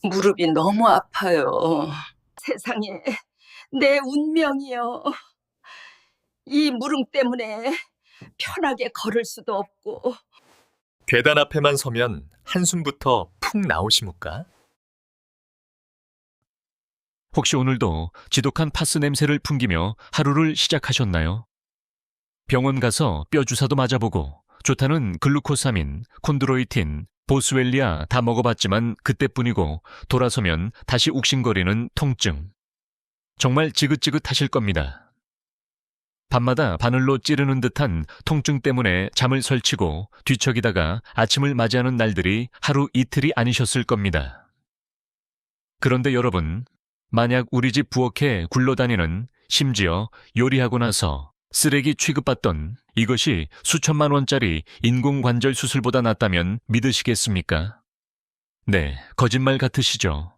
무릎이 너무 아파요. 세상에, 내 운명이요. 이 무릎 때문에 편하게 걸을 수도 없고. 계단 앞에만 서면 한숨부터 푹 나오시무까? 혹시 오늘도 지독한 파스 냄새를 풍기며 하루를 시작하셨나요? 병원 가서 뼈 주사도 맞아보고 좋다는 글루코사민, 콘드로이틴, 보스웰리아 다 먹어봤지만 그때뿐이고 돌아서면 다시 욱신거리는 통증. 정말 지긋지긋하실 겁니다. 밤마다 바늘로 찌르는 듯한 통증 때문에 잠을 설치고 뒤척이다가 아침을 맞이하는 날들이 하루 이틀이 아니셨을 겁니다. 그런데 여러분, 만약 우리 집 부엌에 굴러다니는, 심지어 요리하고 나서 쓰레기 취급받던 이것이 수천만 원짜리 인공관절 수술보다 낫다면 믿으시겠습니까? 네, 거짓말 같으시죠?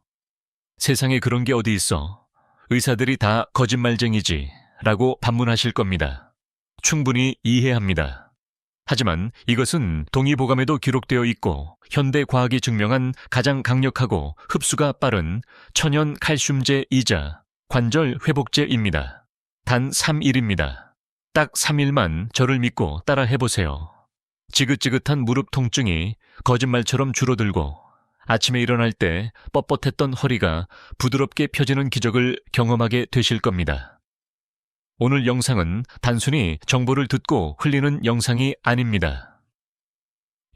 세상에 그런 게 어디 있어? 의사들이 다 거짓말쟁이지 라고 반문하실 겁니다. 충분히 이해합니다. 하지만 이것은 동의보감에도 기록되어 있고 현대 과학이 증명한 가장 강력하고 흡수가 빠른 천연 칼슘제이자 관절 회복제입니다. 단 3일입니다. 딱 3일만 저를 믿고 따라 해보세요. 지긋지긋한 무릎 통증이 거짓말처럼 줄어들고 아침에 일어날 때 뻣뻣했던 허리가 부드럽게 펴지는 기적을 경험하게 되실 겁니다. 오늘 영상은 단순히 정보를 듣고 흘리는 영상이 아닙니다.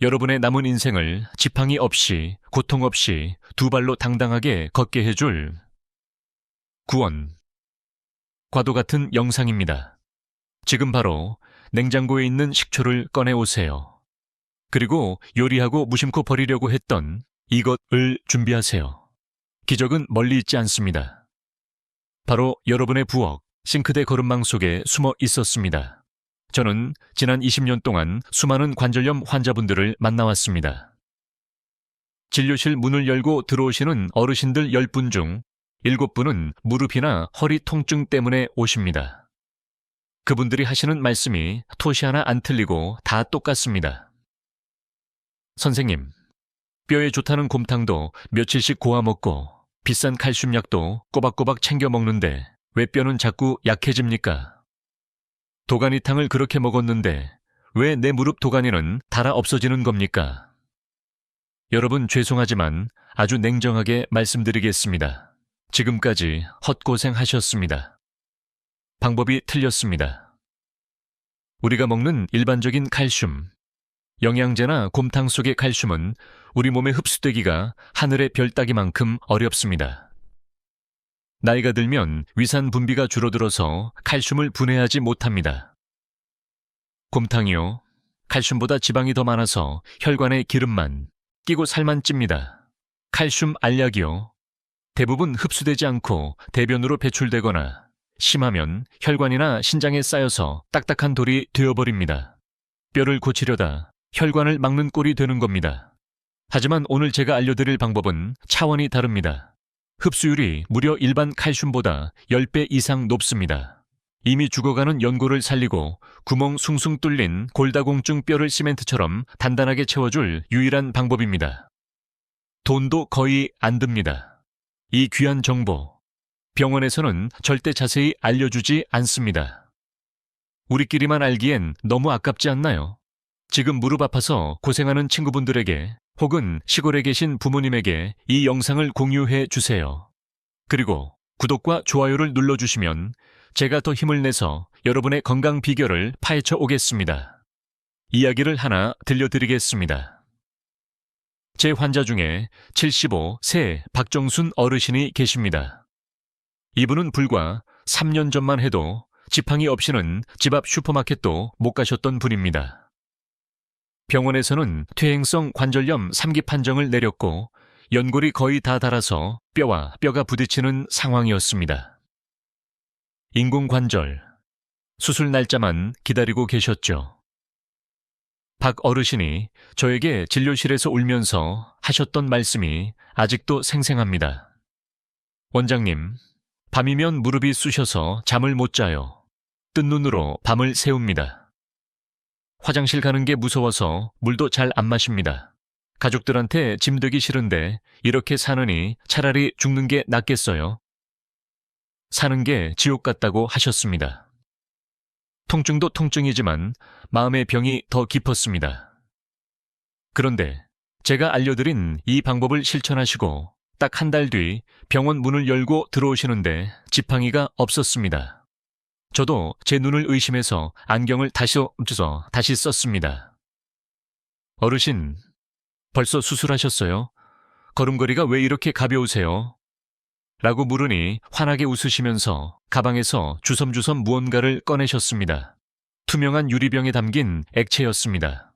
여러분의 남은 인생을 지팡이 없이, 고통 없이 두 발로 당당하게 걷게 해줄 구원, 과도 같은 영상입니다. 지금 바로 냉장고에 있는 식초를 꺼내 오세요. 그리고 요리하고 무심코 버리려고 했던 이것을 준비하세요. 기적은 멀리 있지 않습니다. 바로 여러분의 부엌, 싱크대 거름망 속에 숨어 있었습니다. 저는 지난 20년 동안 수많은 관절염 환자분들을 만나왔습니다. 진료실 문을 열고 들어오시는 어르신들 10분 중 7분은 무릎이나 허리 통증 때문에 오십니다. 그분들이 하시는 말씀이 토시 하나 안 틀리고 다 똑같습니다. 선생님, 뼈에 좋다는 곰탕도 며칠씩 고아 먹고 비싼 칼슘 약도 꼬박꼬박 챙겨 먹는데 왜 뼈는 자꾸 약해집니까? 도가니탕을 그렇게 먹었는데 왜 내 무릎 도가니는 닳아 없어지는 겁니까? 여러분 죄송하지만 아주 냉정하게 말씀드리겠습니다. 지금까지 헛고생하셨습니다. 방법이 틀렸습니다. 우리가 먹는 일반적인 칼슘, 영양제나 곰탕 속의 칼슘은 우리 몸에 흡수되기가 하늘의 별 따기만큼 어렵습니다. 나이가 들면 위산 분비가 줄어들어서 칼슘을 분해하지 못합니다. 곰탕이요, 칼슘보다 지방이 더 많아서 혈관에 기름만 끼고 살만 찝니다. 칼슘 알약이요, 대부분 흡수되지 않고 대변으로 배출되거나 심하면 혈관이나 신장에 쌓여서 딱딱한 돌이 되어버립니다. 뼈를 고치려다 혈관을 막는 꼴이 되는 겁니다. 하지만 오늘 제가 알려드릴 방법은 차원이 다릅니다. 흡수율이 무려 일반 칼슘보다 10배 이상 높습니다. 이미 죽어가는 연골을 살리고 구멍 숭숭 뚫린 골다공증 뼈를 시멘트처럼 단단하게 채워줄 유일한 방법입니다. 돈도 거의 안 듭니다. 이 귀한 정보, 병원에서는 절대 자세히 알려주지 않습니다. 우리끼리만 알기엔 너무 아깝지 않나요? 지금 무릎 아파서 고생하는 친구분들에게 혹은 시골에 계신 부모님에게 이 영상을 공유해 주세요. 그리고 구독과 좋아요를 눌러주시면 제가 더 힘을 내서 여러분의 건강 비결을 파헤쳐 오겠습니다. 이야기를 하나 들려드리겠습니다. 제 환자 중에 75세 박정순 어르신이 계십니다. 이분은 불과 3년 전만 해도 지팡이 없이는 집 앞 슈퍼마켓도 못 가셨던 분입니다. 병원에서는 퇴행성 관절염 3기 판정을 내렸고 연골이 거의 다 닳아서 뼈와 뼈가 부딪히는 상황이었습니다. 인공관절, 수술 날짜만 기다리고 계셨죠. 박 어르신이 저에게 진료실에서 울면서 하셨던 말씀이 아직도 생생합니다. 원장님, 밤이면 무릎이 쑤셔서 잠을 못 자요. 뜬 눈으로 밤을 새웁니다. 화장실 가는 게 무서워서 물도 잘 안 마십니다. 가족들한테 짐되기 싫은데 이렇게 사느니 차라리 죽는 게 낫겠어요. 사는 게 지옥 같다고 하셨습니다. 통증도 통증이지만 마음의 병이 더 깊었습니다. 그런데 제가 알려드린 이 방법을 실천하시고 딱 한 달 뒤 병원 문을 열고 들어오시는데 지팡이가 없었습니다. 저도 제 눈을 의심해서 안경을 다시 썼습니다. 어르신, 벌써 수술하셨어요? 걸음걸이가 왜 이렇게 가벼우세요? 라고 물으니 환하게 웃으시면서 가방에서 주섬주섬 무언가를 꺼내셨습니다. 투명한 유리병에 담긴 액체였습니다.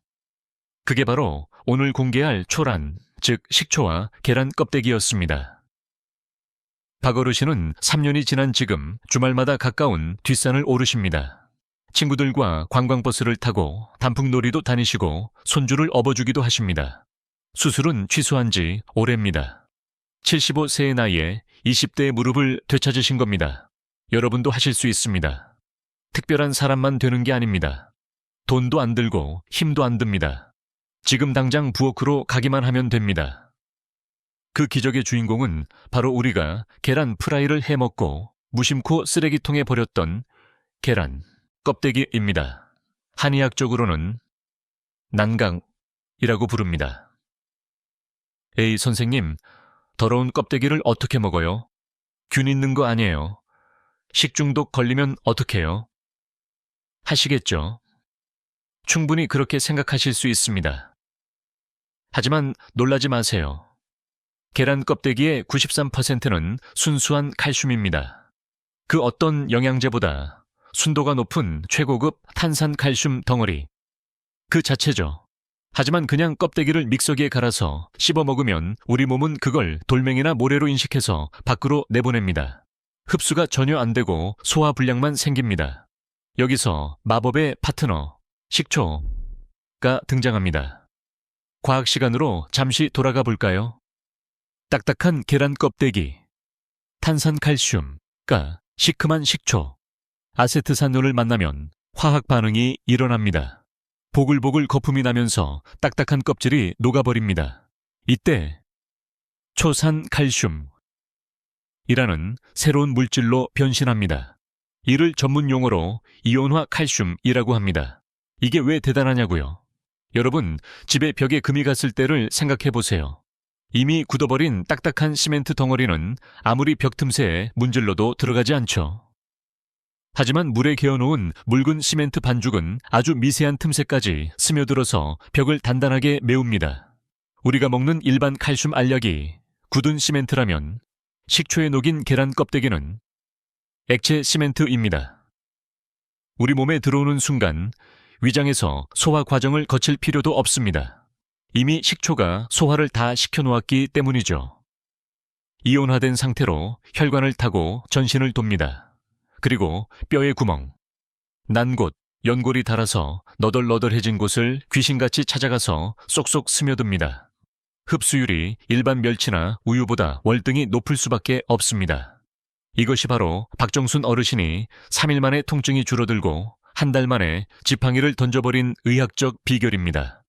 그게 바로 오늘 공개할 초란, 즉 식초와 계란 껍데기였습니다. 박 어르신은 3년이 지난 지금 주말마다 가까운 뒷산을 오르십니다. 친구들과 관광버스를 타고 단풍놀이도 다니시고 손주를 업어주기도 하십니다. 수술은 취소한 지 오래입니다. 75세의 나이에 20대의 무릎을 되찾으신 겁니다. 여러분도 하실 수 있습니다. 특별한 사람만 되는 게 아닙니다. 돈도 안 들고 힘도 안 듭니다. 지금 당장 부엌으로 가기만 하면 됩니다. 그 기적의 주인공은 바로 우리가 계란 프라이를 해먹고 무심코 쓰레기통에 버렸던 계란 껍데기입니다. 한의학적으로는 난강이라고 부릅니다. 에이, 선생님, 더러운 껍데기를 어떻게 먹어요? 균 있는 거 아니에요. 식중독 걸리면 어떡해요? 하시겠죠. 충분히 그렇게 생각하실 수 있습니다. 하지만 놀라지 마세요. 계란 껍데기의 93%는 순수한 칼슘입니다. 그 어떤 영양제보다 순도가 높은 최고급 탄산칼슘 덩어리. 그 자체죠. 하지만 그냥 껍데기를 믹서기에 갈아서 씹어 먹으면 우리 몸은 그걸 돌멩이나 모래로 인식해서 밖으로 내보냅니다. 흡수가 전혀 안 되고 소화불량만 생깁니다. 여기서 마법의 파트너, 식초가 등장합니다. 과학 시간으로 잠시 돌아가 볼까요? 딱딱한 계란 껍데기, 탄산칼슘과 시큼한 식초, 아세트산올을 만나면 화학 반응이 일어납니다. 보글보글 거품이 나면서 딱딱한 껍질이 녹아버립니다. 이때 초산칼슘이라는 새로운 물질로 변신합니다. 이를 전문 용어로 이온화 칼슘이라고 합니다. 이게 왜 대단하냐고요? 여러분, 집에 벽에 금이 갔을 때를 생각해 보세요. 이미 굳어버린 딱딱한 시멘트 덩어리는 아무리 벽 틈새에 문질러도 들어가지 않죠. 하지만 물에 개어놓은 묽은 시멘트 반죽은 아주 미세한 틈새까지 스며들어서 벽을 단단하게 메웁니다. 우리가 먹는 일반 칼슘 알약이 굳은 시멘트라면 식초에 녹인 계란 껍데기는 액체 시멘트입니다. 우리 몸에 들어오는 순간 위장에서 소화 과정을 거칠 필요도 없습니다. 이미 식초가 소화를 다 시켜놓았기 때문이죠. 이온화된 상태로 혈관을 타고 전신을 돕니다. 그리고 뼈의 구멍, 난 곳, 연골이 닳아서 너덜너덜해진 곳을 귀신같이 찾아가서 쏙쏙 스며듭니다. 흡수율이 일반 멸치나 우유보다 월등히 높을 수밖에 없습니다. 이것이 바로 박정순 어르신이 3일 만에 통증이 줄어들고 한 달 만에 지팡이를 던져버린 의학적 비결입니다.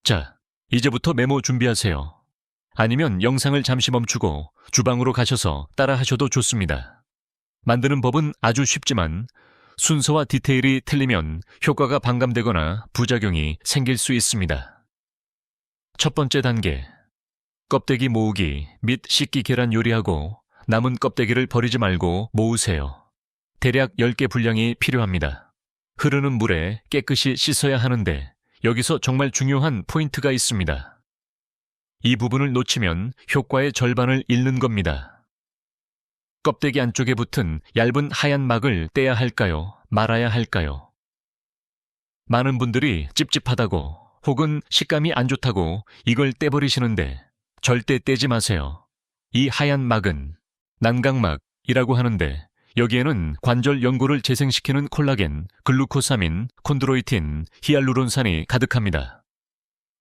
자, 이제부터 메모 준비하세요. 아니면 영상을 잠시 멈추고 주방으로 가셔서 따라 하셔도 좋습니다. 만드는 법은 아주 쉽지만 순서와 디테일이 틀리면 효과가 반감되거나 부작용이 생길 수 있습니다. 첫 번째 단계, 껍데기 모으기 및 씻기 계란 요리하고 남은 껍데기를 버리지 말고 모으세요. 대략 10개 분량이 필요합니다. 흐르는 물에 깨끗이 씻어야 하는데 여기서 정말 중요한 포인트가 있습니다. 이 부분을 놓치면 효과의 절반을 잃는 겁니다. 껍데기 안쪽에 붙은 얇은 하얀 막을 떼야 할까요? 말아야 할까요? 많은 분들이 찝찝하다고 혹은 식감이 안 좋다고 이걸 떼버리시는데 절대 떼지 마세요. 이 하얀 막은 난각막이라고 하는데 여기에는 관절 연골을 재생시키는 콜라겐, 글루코사민, 콘드로이틴, 히알루론산이 가득합니다.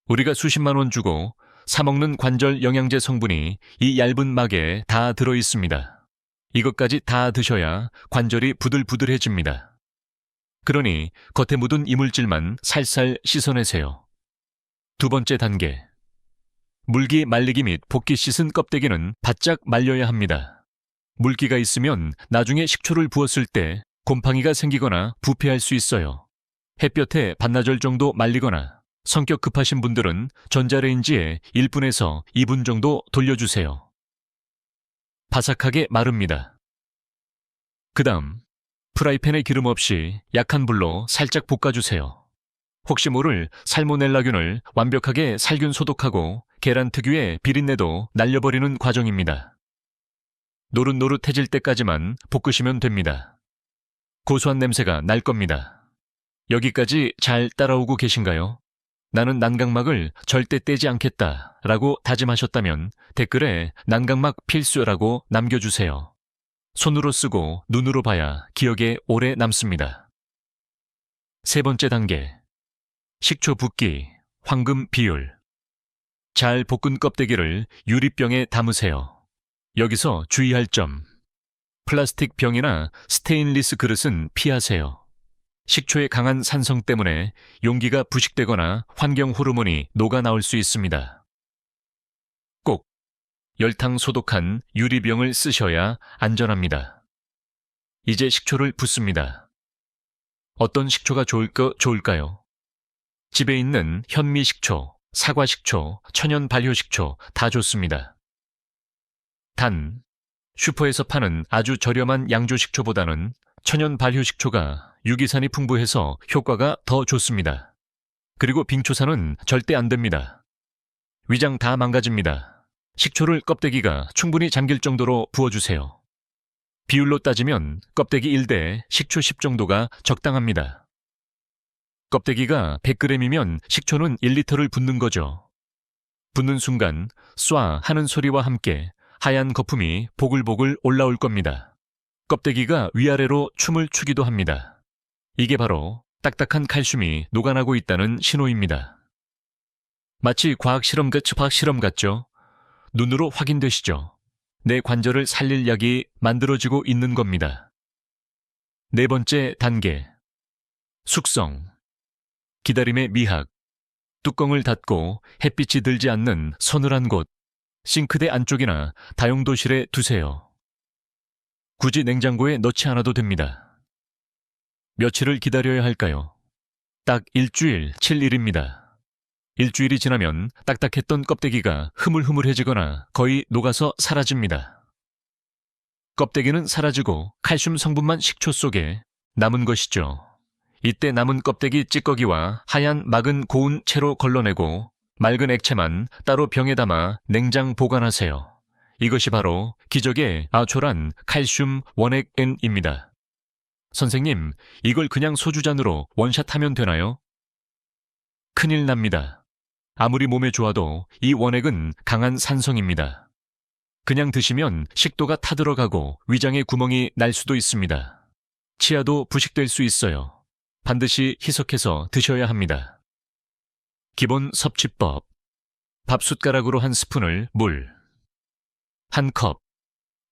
우리가 수십만 원 주고 사먹는 관절 영양제 성분이 이 얇은 막에 다 들어있습니다. 이것까지 다 드셔야 관절이 부들부들해집니다. 그러니 겉에 묻은 이물질만 살살 씻어내세요. 두 번째 단계. 물기 말리기 및 볶기 씻은 껍데기는 바짝 말려야 합니다. 물기가 있으면 나중에 식초를 부었을 때 곰팡이가 생기거나 부패할 수 있어요. 햇볕에 반나절 정도 말리거나 성격 급하신 분들은 전자레인지에 1분에서 2분 정도 돌려주세요. 바삭하게 마릅니다. 그 다음 프라이팬에 기름 없이 약한 불로 살짝 볶아주세요. 혹시 모를 살모넬라균을 완벽하게 살균 소독하고 계란 특유의 비린내도 날려버리는 과정입니다. 노릇노릇해질 때까지만 볶으시면 됩니다. 고소한 냄새가 날 겁니다. 여기까지 잘 따라오고 계신가요? 나는 난각막을 절대 떼지 않겠다 라고 다짐하셨다면 댓글에 난각막 필수라고 남겨주세요. 손으로 쓰고 눈으로 봐야 기억에 오래 남습니다. 세 번째 단계. 식초 붓기, 황금 비율. 잘 볶은 껍데기를 유리병에 담으세요. 여기서 주의할 점. 플라스틱 병이나 스테인리스 그릇은 피하세요. 식초의 강한 산성 때문에 용기가 부식되거나 환경 호르몬이 녹아 나올 수 있습니다. 꼭 열탕 소독한 유리병을 쓰셔야 안전합니다. 이제 식초를 붓습니다. 어떤 식초가 좋을까요? 집에 있는 현미식초, 사과식초, 천연 발효식초 다 좋습니다. 단, 슈퍼에서 파는 아주 저렴한 양조식초보다는 천연 발효식초가 유기산이 풍부해서 효과가 더 좋습니다. 그리고 빙초산은 절대 안 됩니다. 위장 다 망가집니다. 식초를 껍데기가 충분히 잠길 정도로 부어주세요. 비율로 따지면 껍데기 1대 식초 10 정도가 적당합니다. 껍데기가 100g이면 식초는 1리터를 붓는 거죠. 붓는 순간 쏴 하는 소리와 함께 하얀 거품이 보글보글 올라올 겁니다. 껍데기가 위아래로 춤을 추기도 합니다. 이게 바로 딱딱한 칼슘이 녹아나고 있다는 신호입니다. 마치 과학 실험 같죠? 눈으로 확인되시죠? 내 관절을 살릴 약이 만들어지고 있는 겁니다. 네 번째 단계. 숙성. 기다림의 미학. 뚜껑을 닫고 햇빛이 들지 않는 서늘한 곳, 싱크대 안쪽이나 다용도실에 두세요. 굳이 냉장고에 넣지 않아도 됩니다. 며칠을 기다려야 할까요? 딱 일주일 7일입니다. 일주일이 지나면 딱딱했던 껍데기가 흐물흐물해지거나 거의 녹아서 사라집니다. 껍데기는 사라지고 칼슘 성분만 식초 속에 남은 것이죠. 이때 남은 껍데기 찌꺼기와 하얀 막은 고운 채로 걸러내고 맑은 액체만 따로 병에 담아 냉장 보관하세요. 이것이 바로 기적의 아초란 칼슘 원액N입니다. 선생님, 이걸 그냥 소주잔으로 원샷하면 되나요? 큰일 납니다. 아무리 몸에 좋아도 이 원액은 강한 산성입니다. 그냥 드시면 식도가 타들어가고 위장에 구멍이 날 수도 있습니다. 치아도 부식될 수 있어요. 반드시 희석해서 드셔야 합니다. 기본 섭취법. 밥숟가락으로 한 스푼을 물. 한 컵.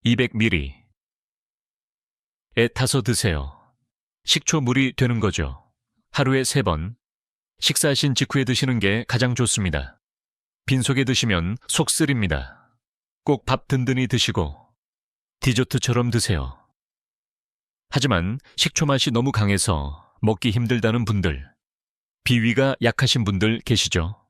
200ml. 에 타서 드세요. 식초물이 되는 거죠. 하루에 3번. 식사하신 직후에 드시는 게 가장 좋습니다. 빈속에 드시면 속 쓰립니다. 꼭 밥 든든히 드시고 디저트처럼 드세요. 하지만 식초 맛이 너무 강해서 먹기 힘들다는 분들, 비위가 약하신 분들 계시죠?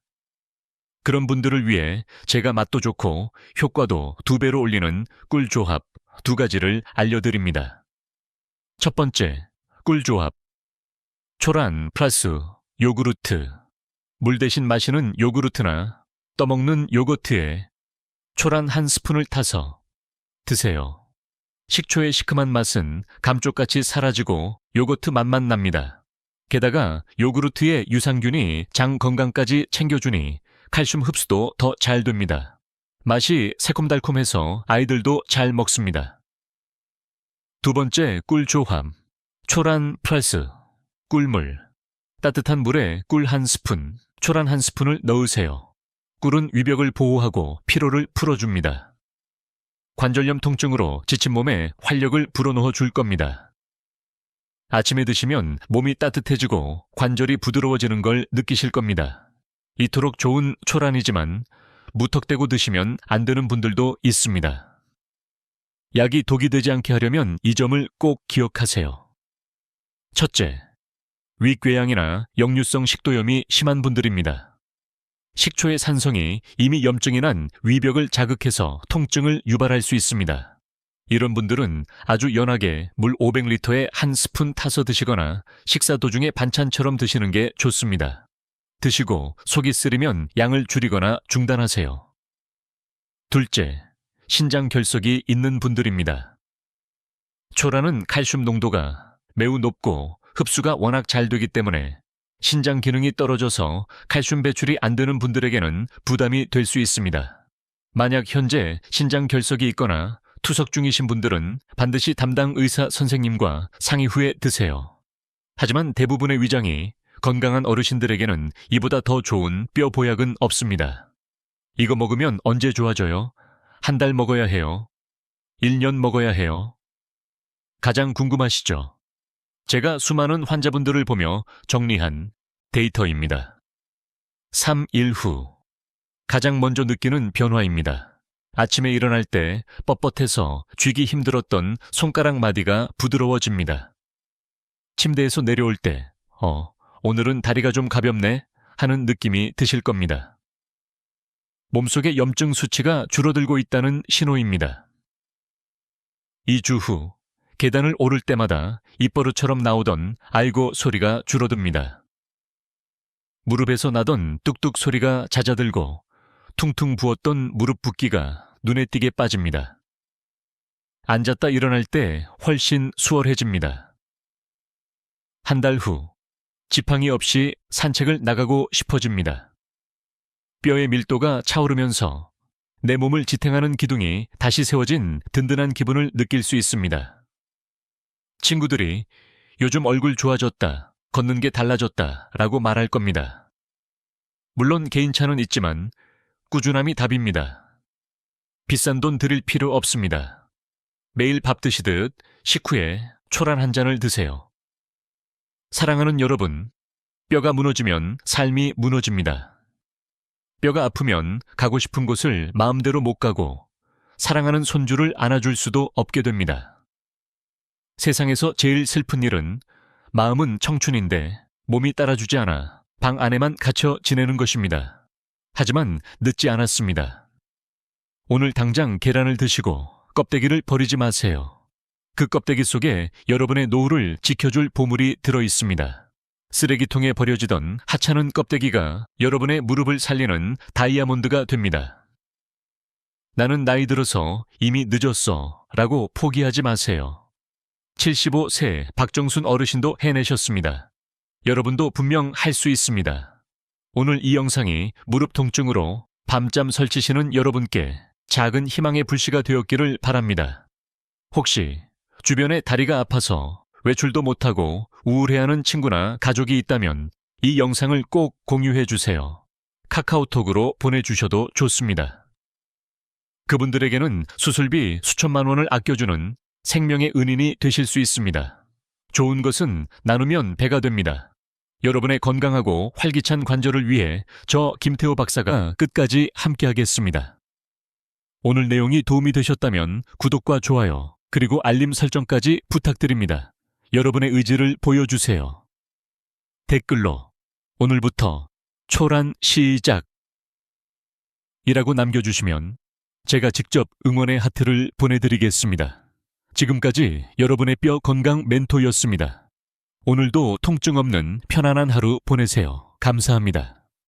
그런 분들을 위해 제가 맛도 좋고 효과도 2배로 올리는 꿀조합 2가지를 알려드립니다. 첫 번째, 꿀조합. 초란 플러스 요구르트. 물 대신 마시는 요구르트나 떠먹는 요거트에 초란 한 스푼을 타서 드세요. 식초의 시큼한 맛은 감쪽같이 사라지고 요거트 맛만 납니다. 게다가 요구르트의 유산균이 장 건강까지 챙겨주니 칼슘 흡수도 더 잘 됩니다. 맛이 새콤달콤해서 아이들도 잘 먹습니다. 두 번째 꿀 조합. 초란 플러스 꿀물. 따뜻한 물에 꿀 한 스푼, 초란 한 스푼을 넣으세요. 꿀은 위벽을 보호하고 피로를 풀어줍니다. 관절염 통증으로 지친 몸에 활력을 불어넣어 줄 겁니다. 아침에 드시면 몸이 따뜻해지고 관절이 부드러워지는 걸 느끼실 겁니다. 이토록 좋은 초란이지만 무턱대고 드시면 안 되는 분들도 있습니다. 약이 독이 되지 않게 하려면 이 점을 꼭 기억하세요. 첫째, 위궤양이나 역류성 식도염이 심한 분들입니다. 식초의 산성이 이미 염증이 난 위벽을 자극해서 통증을 유발할 수 있습니다. 이런 분들은 아주 연하게 물 500리터에 한 스푼 타서 드시거나 식사 도중에 반찬처럼 드시는 게 좋습니다. 드시고 속이 쓰리면 양을 줄이거나 중단하세요. 둘째, 신장 결석이 있는 분들입니다. 초라는 칼슘 농도가 매우 높고 흡수가 워낙 잘 되기 때문에 신장 기능이 떨어져서 칼슘 배출이 안 되는 분들에게는 부담이 될 수 있습니다. 만약 현재 신장 결석이 있거나 투석 중이신 분들은 반드시 담당 의사 선생님과 상의 후에 드세요. 하지만 대부분의 위장이 건강한 어르신들에게는 이보다 더 좋은 뼈 보약은 없습니다. 이거 먹으면 언제 좋아져요? 한 달 먹어야 해요? 1년 먹어야 해요? 가장 궁금하시죠? 제가 수많은 환자분들을 보며 정리한 데이터입니다. 3일 후 가장 먼저 느끼는 변화입니다. 아침에 일어날 때 뻣뻣해서 쥐기 힘들었던 손가락 마디가 부드러워집니다. 침대에서 내려올 때 오늘은 다리가 좀 가볍네 하는 느낌이 드실 겁니다. 몸속의 염증 수치가 줄어들고 있다는 신호입니다. 2주 후 계단을 오를 때마다 입버릇처럼 나오던 아이고 소리가 줄어듭니다. 무릎에서 나던 뚝뚝 소리가 잦아들고 퉁퉁 부었던 무릎 붓기가 눈에 띄게 빠집니다. 앉았다 일어날 때 훨씬 수월해집니다. 한 달 후 지팡이 없이 산책을 나가고 싶어집니다. 뼈의 밀도가 차오르면서 내 몸을 지탱하는 기둥이 다시 세워진 든든한 기분을 느낄 수 있습니다. 친구들이 요즘 얼굴 좋아졌다, 걷는 게 달라졌다 라고 말할 겁니다. 물론 개인차는 있지만 꾸준함이 답입니다. 비싼 돈 들일 필요 없습니다. 매일 밥 드시듯 식후에 초란 한 잔을 드세요. 사랑하는 여러분, 뼈가 무너지면 삶이 무너집니다. 뼈가 아프면 가고 싶은 곳을 마음대로 못 가고 사랑하는 손주를 안아줄 수도 없게 됩니다. 세상에서 제일 슬픈 일은 마음은 청춘인데 몸이 따라주지 않아 방 안에만 갇혀 지내는 것입니다. 하지만 늦지 않았습니다. 오늘 당장 계란을 드시고 껍데기를 버리지 마세요. 그 껍데기 속에 여러분의 노후를 지켜줄 보물이 들어 있습니다. 쓰레기통에 버려지던 하찮은 껍데기가 여러분의 무릎을 살리는 다이아몬드가 됩니다. 나는 나이 들어서 이미 늦었어 라고 포기하지 마세요. 75세 박정순 어르신도 해내셨습니다. 여러분도 분명 할 수 있습니다. 오늘 이 영상이 무릎 통증으로 밤잠 설치시는 여러분께 작은 희망의 불씨가 되었기를 바랍니다. 혹시 주변에 다리가 아파서 외출도 못하고 우울해하는 친구나 가족이 있다면 이 영상을 꼭 공유해 주세요. 카카오톡으로 보내주셔도 좋습니다. 그분들에게는 수술비 수천만 원을 아껴주는 생명의 은인이 되실 수 있습니다. 좋은 것은 나누면 배가 됩니다. 여러분의 건강하고 활기찬 관절을 위해 저 김태호 박사가 끝까지 함께하겠습니다. 오늘 내용이 도움이 되셨다면 구독과 좋아요, 그리고 알림 설정까지 부탁드립니다. 여러분의 의지를 보여주세요. 댓글로 오늘부터 초란 시작! 이라고 남겨주시면 제가 직접 응원의 하트를 보내드리겠습니다. 지금까지 여러분의 뼈 건강 멘토였습니다. 오늘도 통증 없는 편안한 하루 보내세요. 감사합니다.